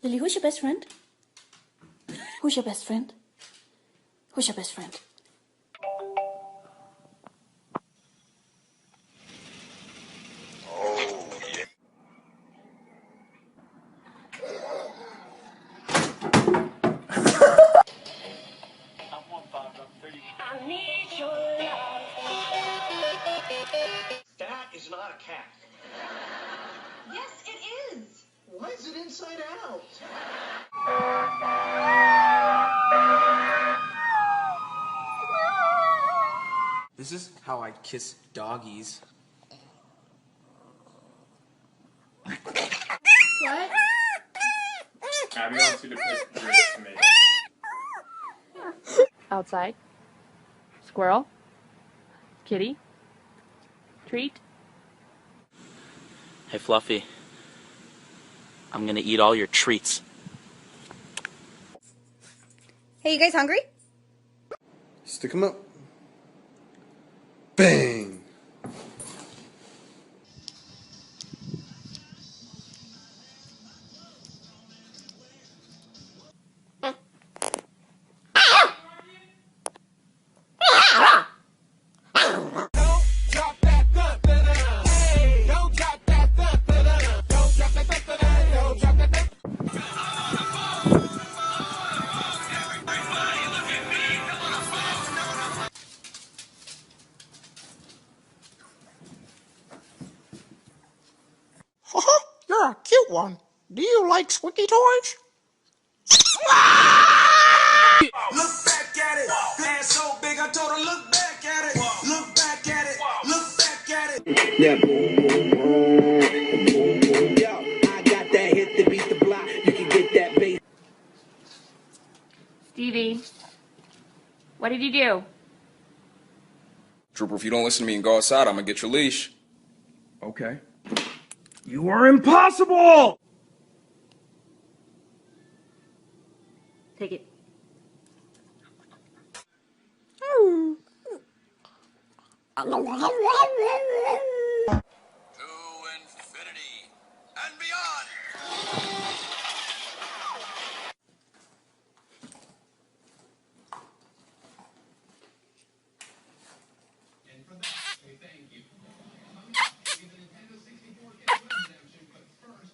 Lily, who's your best friend? Who's your best friend? Who's your best friend? I need your love. That is not a cat. Yes, it is. Why is it inside out? This is how I kiss doggies. What? Abby wants you to pick fruit tomato. Outside. Squirrel. Kitty. Treat. Hey, Fluffy. I'm gonna eat all your treats. Hey, you guys hungry? Stick 'em up. Bang! You're a cute one. Do you like squeaky toys? Look back at it. Ass so big, I told her look back at it. Look back at it. Look back at it. Yeah, boom, boom, boom, boom, boom, yo. I got that hit to beat the block. You can get that bass. Stevie. What did you do? Trooper, if you don't listen to me and go outside, I'm gonna get your leash. Okay. You are impossible! Take it. To infinity and beyond. And for that, we thank you. Give the Nintendo 64 redemption, but first.